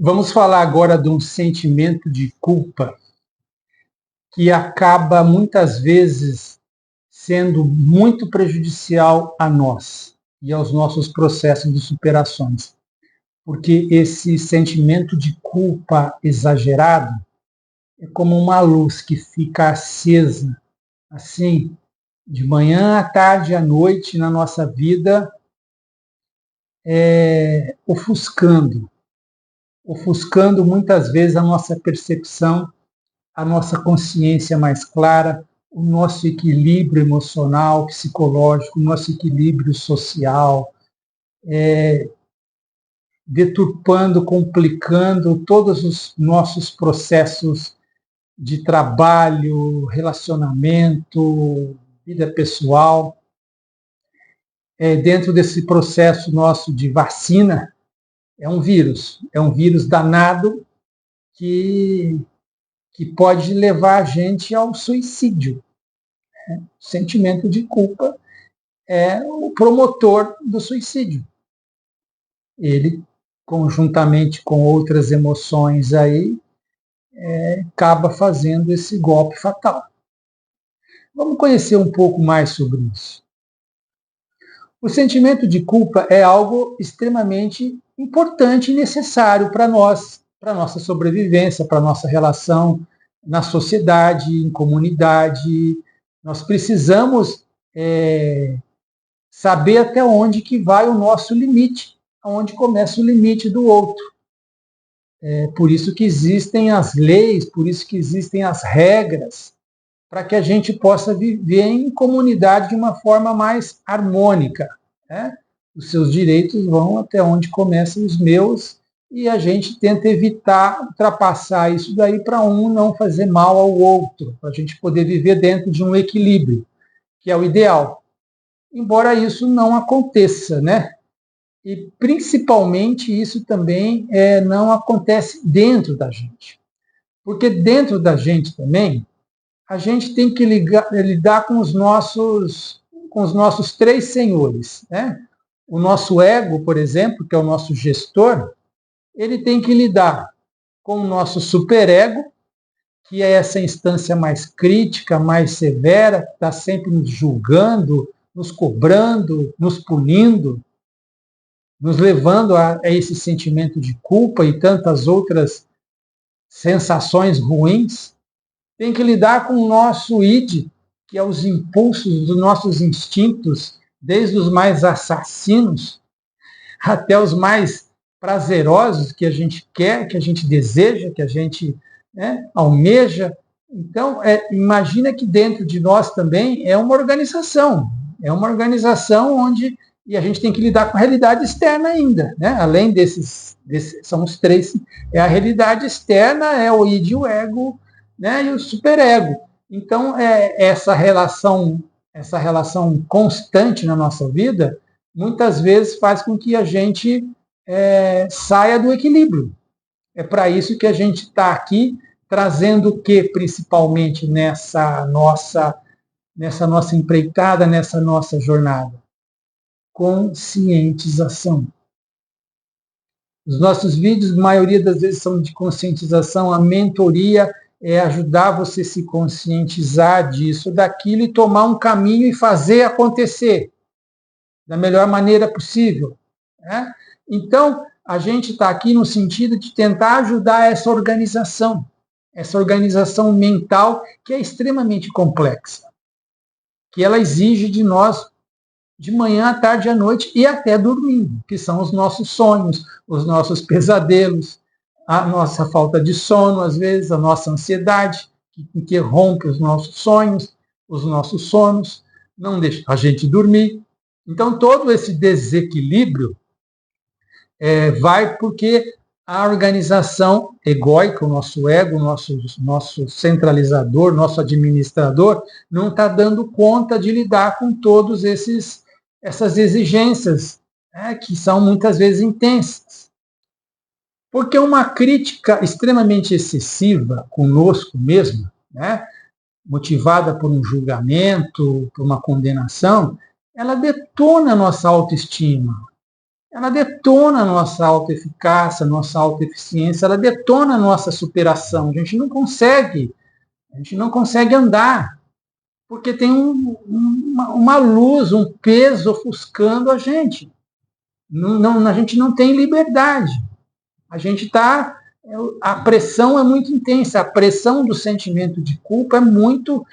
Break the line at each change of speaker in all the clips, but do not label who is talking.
Vamos falar agora de um sentimento de culpa que acaba muitas vezes sendo muito prejudicial a nós e aos nossos processos de superações. Porque esse sentimento de culpa exagerado é como uma luz que fica acesa, assim, de manhã à tarde à noite na nossa vida, ofuscando, ofuscando muitas vezes a nossa percepção, a nossa consciência mais clara, o nosso equilíbrio emocional, psicológico, o nosso equilíbrio social, deturpando, complicando todos os nossos processos de trabalho, relacionamento, vida pessoal. Dentro desse processo nosso de vacina, é um vírus danado que pode levar a gente ao suicídio. O sentimento de culpa é o promotor do suicídio. Ele, conjuntamente com outras emoções aí, acaba fazendo esse golpe fatal. Vamos conhecer um pouco mais sobre isso. O sentimento de culpa é algo extremamente importante e necessário para nós, para a nossa sobrevivência, para a nossa relação na sociedade, em comunidade. Nós precisamos saber até onde que vai o nosso limite, aonde começa o limite do outro. Por isso que existem as leis, por isso que existem as regras, para que a gente possa viver em comunidade de uma forma mais harmônica. Né? Os seus direitos vão até onde começam os meus e a gente tenta evitar ultrapassar isso daí para um não fazer mal ao outro, para a gente poder viver dentro de um equilíbrio, que é o ideal. Embora isso não aconteça, né? E principalmente isso também não acontece dentro da gente. Porque dentro da gente também, a gente tem que lidar com os nossos três senhores. Né? O nosso ego, por exemplo, que é o nosso gestor, ele tem que lidar com o nosso superego, que é essa instância mais crítica, mais severa, que está sempre nos julgando, nos cobrando, nos punindo, nos levando a esse sentimento de culpa e tantas outras sensações ruins. Tem que lidar com o nosso id, que é os impulsos dos nossos instintos, desde os mais assassinos até os mais prazerosos que a gente quer, que a gente deseja, que a gente almeja. Então, imagina que dentro de nós também é uma organização onde e a gente tem que lidar com a realidade externa ainda, né? Além desses são os três, é a realidade externa, é o id, o ego, né? E o superego. Então, essa relação constante na nossa vida, muitas vezes faz com que a gente saia do equilíbrio. É para isso que a gente está aqui trazendo o que, principalmente nessa nossa empreitada, nessa nossa jornada? Conscientização. Os nossos vídeos, a maioria das vezes, são de conscientização. A mentoria é ajudar você a se conscientizar disso, daquilo, e tomar um caminho e fazer acontecer da melhor maneira possível. Né? Então, a gente está aqui no sentido de tentar ajudar essa organização mental, que é extremamente complexa, que ela exige de nós de manhã à tarde à noite e até dormindo, que são os nossos sonhos, os nossos pesadelos, a nossa falta de sono, às vezes, a nossa ansiedade, que interrompe os nossos sonhos, os nossos sonos, não deixa a gente dormir. Então, todo esse desequilíbrio vai porque a organização egóica, o nosso ego, o nosso centralizador, nosso administrador, não está dando conta de lidar com todos essas exigências, que são muitas vezes intensas. Porque uma crítica extremamente excessiva conosco mesmo, motivada por um julgamento, por uma condenação, ela detona a nossa autoestima. ela detona a nossa autoeficácia, nossa autoeficiência, ela detona a nossa superação. A gente não consegue andar, porque tem uma luz, um peso ofuscando a gente. A gente não tem liberdade. A gente está. A pressão é muito intensa, a pressão do sentimento de culpa é muito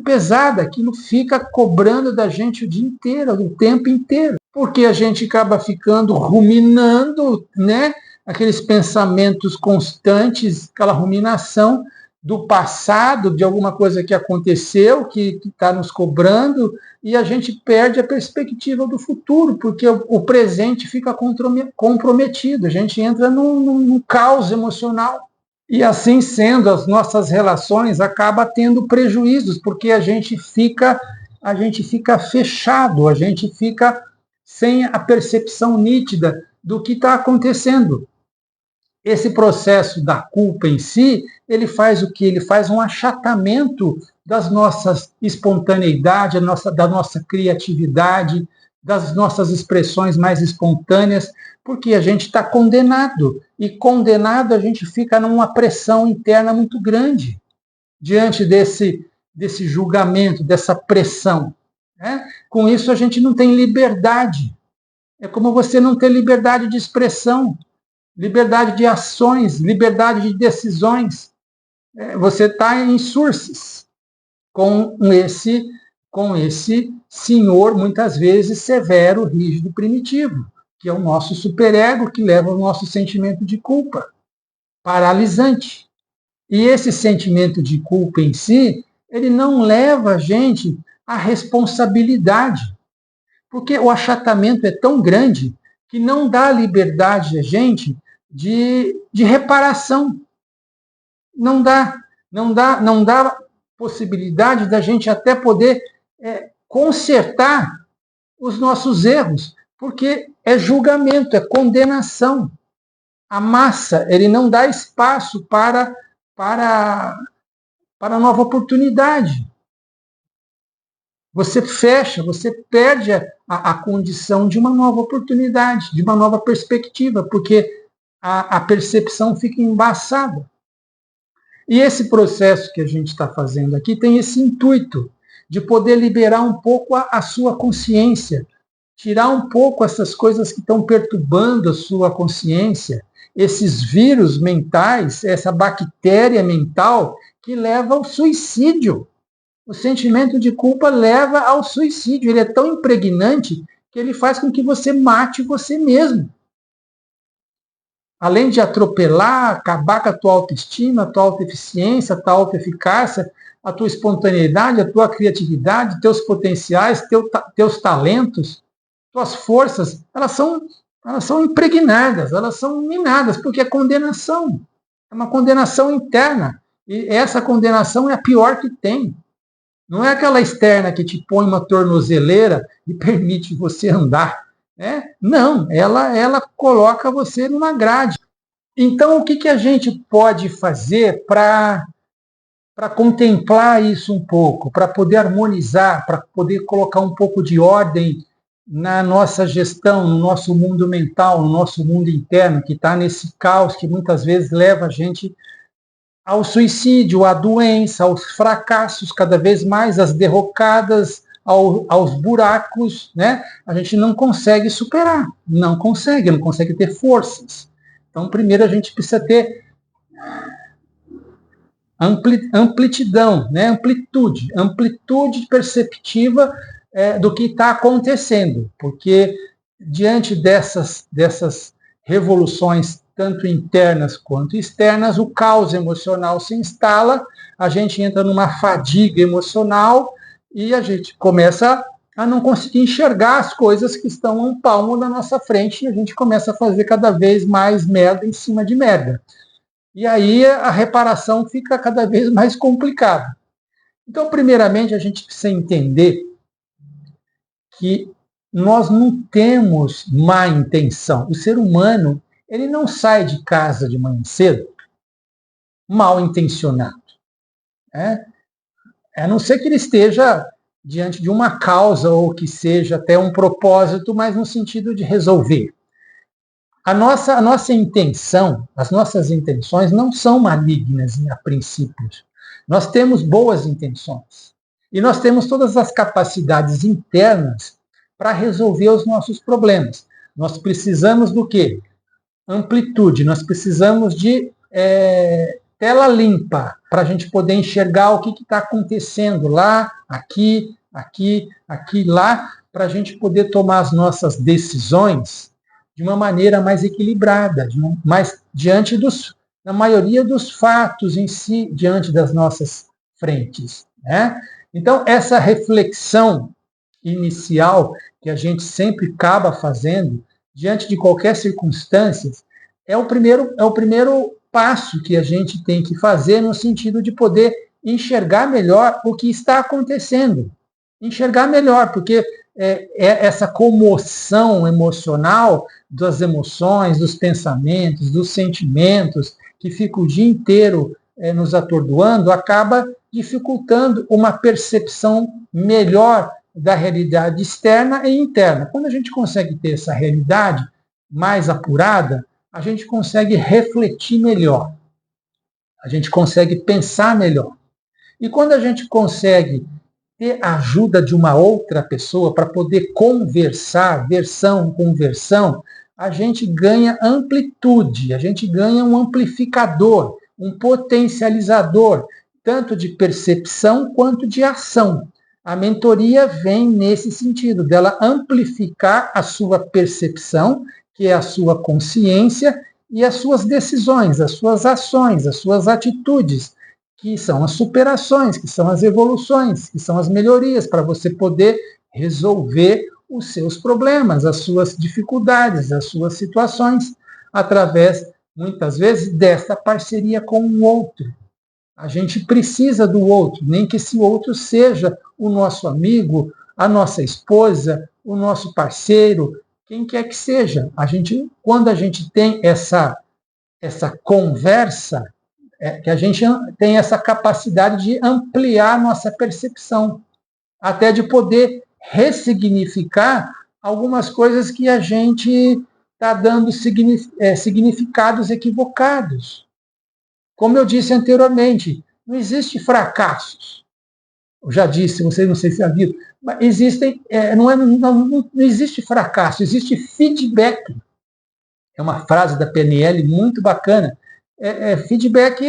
pesada, aquilo fica cobrando da gente o dia inteiro, o tempo inteiro, porque a gente acaba ficando ruminando, né, aqueles pensamentos constantes, aquela ruminação do passado, de alguma coisa que aconteceu, que está nos cobrando, e a gente perde a perspectiva do futuro, porque o presente fica comprometido, a gente entra num caos emocional. E assim sendo, as nossas relações acabam tendo prejuízos, porque a gente fica fechado, a gente fica sem a percepção nítida do que está acontecendo. Esse processo da culpa em si, ele faz o que? Ele faz um achatamento das nossas espontaneidade, da nossa criatividade, das nossas expressões mais espontâneas, porque a gente está condenado. E condenado a gente fica numa pressão interna muito grande diante desse julgamento, dessa pressão. Né? Com isso a gente não tem liberdade. É como você não ter liberdade de expressão, liberdade de ações, liberdade de decisões. Você está em surces com esse senhor, muitas vezes severo, rígido, primitivo, que é o nosso superego, que leva ao nosso sentimento de culpa, paralisante. E esse sentimento de culpa em si, ele não leva a gente à responsabilidade, porque o achatamento é tão grande que não dá liberdade a gente de reparação. Não dá possibilidade da gente até poder consertar os nossos erros, porque é julgamento, é condenação. A massa, ele não dá espaço para nova oportunidade. Você fecha, você perde a condição de uma nova oportunidade, de uma nova perspectiva, porque a percepção fica embaçada. E esse processo que a gente está fazendo aqui tem esse intuito de poder liberar um pouco a sua consciência, tirar um pouco essas coisas que estão perturbando a sua consciência, esses vírus mentais, essa bactéria mental que leva ao suicídio. O sentimento de culpa leva ao suicídio. Ele é tão impregnante que ele faz com que você mate você mesmo. Além de atropelar, acabar com a tua autoestima, a tua autoeficiência, a tua autoeficácia, a tua espontaneidade, a tua criatividade, teus potenciais, teus talentos, tuas forças, elas são impregnadas, elas são minadas, porque é condenação. É uma condenação interna. E essa condenação é a pior que tem. Não é aquela externa que te põe uma tornozeleira e permite você andar. Né? Não, ela coloca você numa grade. Então, o que a gente pode fazer para contemplar isso um pouco, para poder harmonizar, para poder colocar um pouco de ordem na nossa gestão, no nosso mundo mental, no nosso mundo interno, que está nesse caos que muitas vezes leva a gente ao suicídio, à doença, aos fracassos cada vez mais, às derrocadas, aos buracos, né? A gente não consegue superar, não consegue ter forças. Então, primeiro a gente precisa ter amplitude, né? amplitude perceptiva do que está acontecendo, porque diante dessas revoluções tanto internas quanto externas, o caos emocional se instala, a gente entra numa fadiga emocional e a gente começa a não conseguir enxergar as coisas que estão a um palmo da nossa frente e a gente começa a fazer cada vez mais merda em cima de merda. E aí a reparação fica cada vez mais complicada. Então, primeiramente, a gente precisa entender que nós não temos má intenção. O ser humano, ele não sai de casa de manhã cedo mal intencionado. Né? A não ser que ele esteja diante de uma causa ou que seja até um propósito, mas no sentido de resolver. A nossa intenção, as nossas intenções não são malignas a princípio. Nós temos boas intenções. E nós temos todas as capacidades internas para resolver os nossos problemas. Nós precisamos do quê? Amplitude. Nós precisamos de tela limpa para a gente poder enxergar o que está acontecendo lá, aqui, lá, para a gente poder tomar as nossas decisões de uma maneira mais equilibrada, mais diante da maioria dos fatos em si, diante das nossas frentes, né? Então, essa reflexão inicial que a gente sempre acaba fazendo diante de qualquer circunstância é o primeiro passo que a gente tem que fazer no sentido de poder enxergar melhor o que está acontecendo. Enxergar melhor, porque essa comoção emocional das emoções, dos pensamentos, dos sentimentos, que fica o dia inteiro nos atordoando, acaba dificultando uma percepção melhor da realidade externa e interna. Quando a gente consegue ter essa realidade mais apurada, a gente consegue refletir melhor, a gente consegue pensar melhor. E quando a gente consegue ter a ajuda de uma outra pessoa para poder conversar, versão com versão, a gente ganha amplitude, a gente ganha um amplificador, um potencializador, tanto de percepção quanto de ação. A mentoria vem nesse sentido, dela amplificar a sua percepção, que é a sua consciência, e as suas decisões, as suas ações, as suas atitudes, que são as superações, que são as evoluções, que são as melhorias, para você poder resolver os seus problemas, as suas dificuldades, as suas situações, através, muitas vezes, dessa parceria com o outro. A gente precisa do outro, nem que esse outro seja o nosso amigo, a nossa esposa, o nosso parceiro, quem quer que seja. Quando a gente tem essa conversa, que a gente tem essa capacidade de ampliar nossa percepção, até de poder ressignificar algumas coisas que a gente está dando significados equivocados. Como eu disse anteriormente, não existe fracassos. Eu já disse, vocês não sei se já viram, mas não existe fracasso, existe feedback. É uma frase da PNL muito bacana. Feedback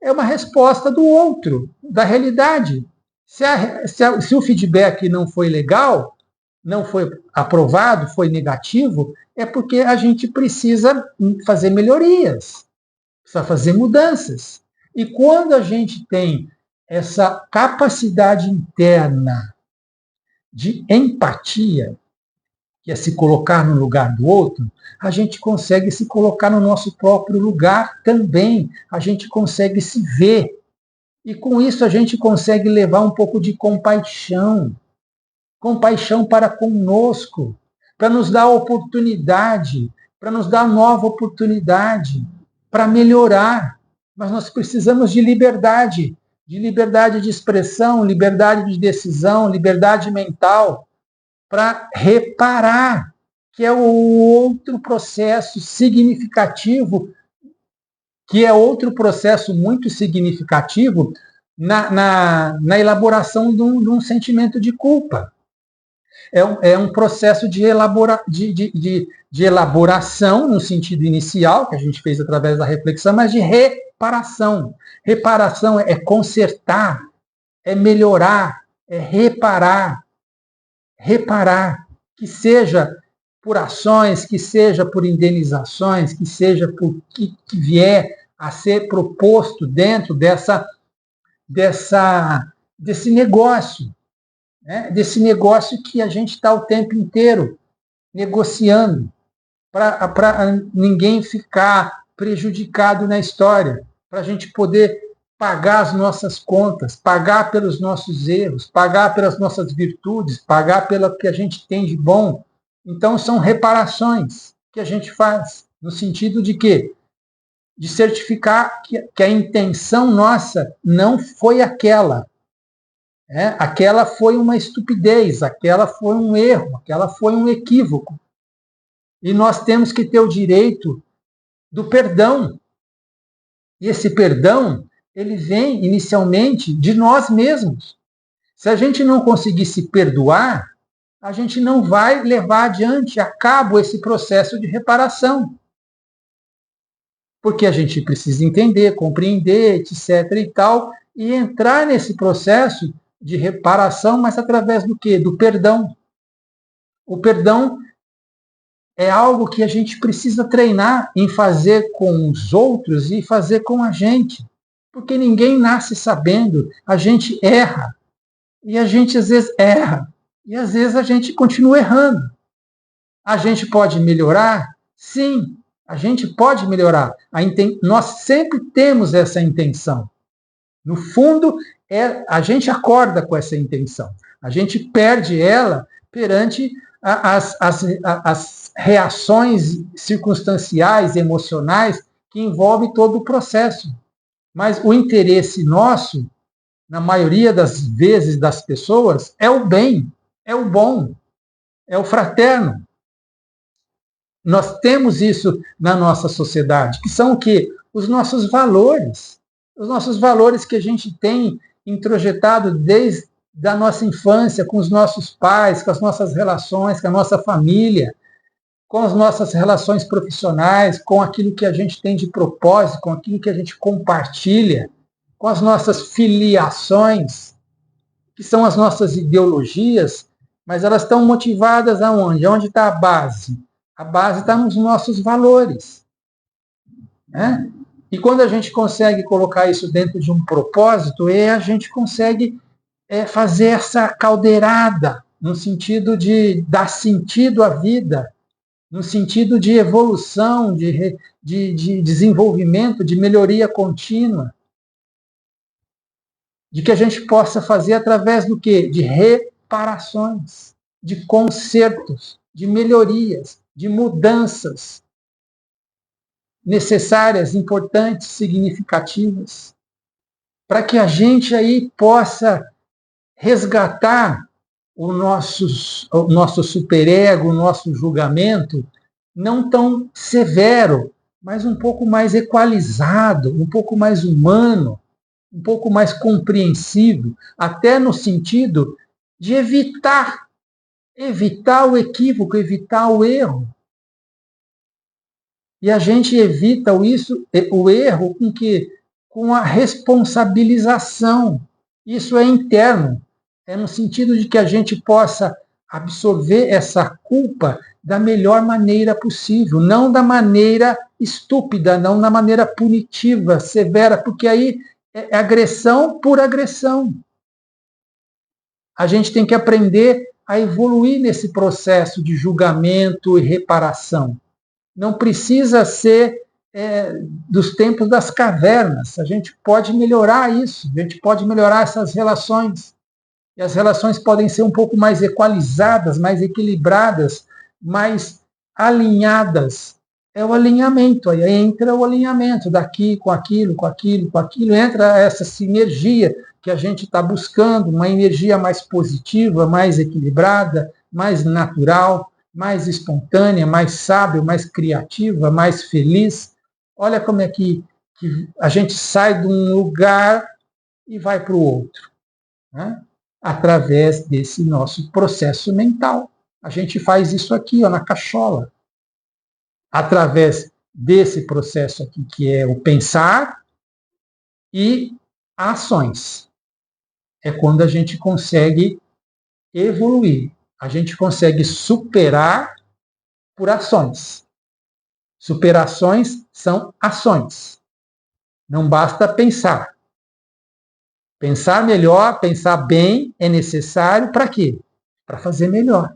é uma resposta do outro, da realidade. Se o feedback não foi legal, não foi aprovado, foi negativo, é porque a gente precisa fazer melhorias, precisa fazer mudanças. E quando a gente tem essa capacidade interna de empatia, que é se colocar no lugar do outro, a gente consegue se colocar no nosso próprio lugar também. A gente consegue se ver. E com isso a gente consegue levar um pouco de compaixão. Compaixão para conosco, para nos dar oportunidade, para nos dar nova oportunidade, para melhorar. Mas nós precisamos de liberdade de expressão, liberdade de decisão, liberdade mental, para reparar, que é o outro processo significativo, que é outro processo muito significativo na elaboração de um sentimento de culpa. É um processo de elaboração, no sentido inicial, que a gente fez através da reflexão, mas de reparação. Reparação é consertar, é melhorar, é reparar. Reparar, que seja por ações, que seja por indenizações, que seja por que vier a ser proposto dentro desse negócio, né? Desse negócio que a gente está o tempo inteiro negociando, para ninguém ficar prejudicado na história, para a gente poder pagar as nossas contas, pagar pelos nossos erros, pagar pelas nossas virtudes, pagar pelo que a gente tem de bom. Então, são reparações que a gente faz, no sentido de quê? De certificar que a intenção nossa não foi aquela. Aquela foi uma estupidez, aquela foi um erro, aquela foi um equívoco. E nós temos que ter o direito do perdão. E esse perdão, ele vem inicialmente de nós mesmos. Se a gente não conseguir se perdoar, a gente não vai levar adiante a cabo esse processo de reparação. Porque a gente precisa entender, compreender, etc. e tal, e entrar nesse processo de reparação, mas através do quê? Do perdão. O perdão é algo que a gente precisa treinar em fazer com os outros e fazer com a gente. Porque ninguém nasce sabendo, a gente erra. E a gente às vezes erra. E às vezes a gente continua errando. A gente pode melhorar? Sim, a gente pode melhorar. Nós sempre temos essa intenção. No fundo, a gente acorda com essa intenção. A gente perde ela perante as reações circunstanciais, emocionais, que envolvem todo o processo. Mas o interesse nosso, na maioria das vezes das pessoas, é o bem, é o bom, é o fraterno. Nós temos isso na nossa sociedade, que são o quê? Os nossos valores. Os nossos valores que a gente tem introjetado desde a nossa infância, com os nossos pais, com as nossas relações, com a nossa família, com as nossas relações profissionais, com aquilo que a gente tem de propósito, com aquilo que a gente compartilha, com as nossas filiações, que são as nossas ideologias, mas elas estão motivadas aonde? Onde está a base? A base está nos nossos valores. Né? E quando a gente consegue colocar isso dentro de um propósito, a gente consegue fazer essa caldeirada, no sentido de dar sentido à vida, no sentido de evolução, de desenvolvimento, de melhoria contínua, de que a gente possa fazer através do quê? De reparações, de consertos, de melhorias, de mudanças necessárias, importantes, significativas, para que a gente aí possa resgatar o nosso superego, o nosso julgamento, não tão severo, mas um pouco mais equalizado, um pouco mais humano, um pouco mais compreensivo, até no sentido de evitar o equívoco, evitar o erro. E a gente evita o erro com que? Com a responsabilização. Isso é interno. É no sentido de que a gente possa absorver essa culpa da melhor maneira possível, não da maneira estúpida, não da maneira punitiva, severa, porque aí é agressão por agressão. A gente tem que aprender a evoluir nesse processo de julgamento e reparação. Não precisa ser dos tempos das cavernas. A gente pode melhorar isso, a gente pode melhorar essas relações. E as relações podem ser um pouco mais equalizadas, mais equilibradas, mais alinhadas. É o alinhamento, aí entra o alinhamento daqui com aquilo, com aquilo, com aquilo, entra essa sinergia que a gente está buscando, uma energia mais positiva, mais equilibrada, mais natural, mais espontânea, mais sábia, mais criativa, mais feliz. Olha como é que a gente sai de um lugar e vai para o outro, né? Através desse nosso processo mental. A gente faz isso aqui, ó, na cachola. Através desse processo aqui, que é o pensar e ações. É quando a gente consegue evoluir. A gente consegue superar por ações. Superações são ações. Não basta pensar. Pensar melhor, pensar bem é necessário para quê? Para fazer melhor.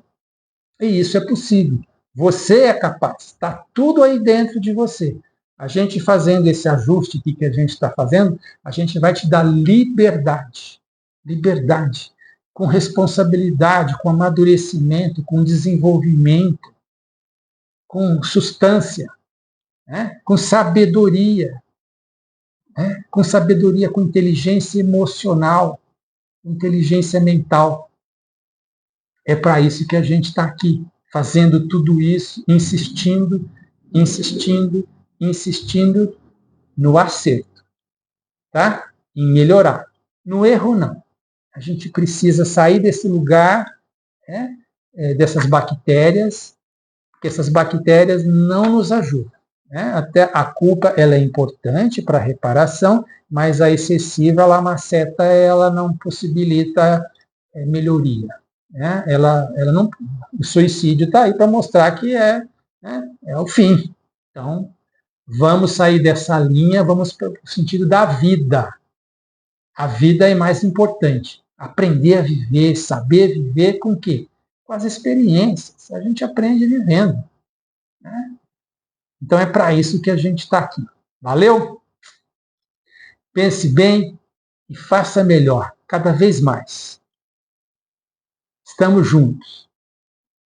E isso é possível. Você é capaz. Está tudo aí dentro de você. A gente fazendo esse ajuste aqui que a gente está fazendo, a gente vai te dar liberdade. Liberdade. Com responsabilidade, com amadurecimento, com desenvolvimento, com substância, né? Com sabedoria. Né? Com sabedoria, com inteligência emocional, inteligência mental. É para isso que a gente está aqui. fazendo tudo isso, insistindo, insistindo, insistindo no acerto, tá? Em melhorar. No erro, não. A gente precisa sair desse lugar, né, dessas bactérias, porque essas bactérias não nos ajudam. Né? Até a culpa ela é importante para a reparação, mas a excessiva, ela maceta, ela não possibilita melhoria. Né? Ela não, o suicídio está aí para mostrar que né, é o fim. Então, vamos sair dessa linha, vamos para o sentido da vida. A vida é mais importante. Aprender a viver, saber viver com o quê? Com as experiências. A gente aprende vivendo. Né? Então é para isso que a gente está aqui. Valeu? Pense bem e faça melhor, cada vez mais. Estamos juntos.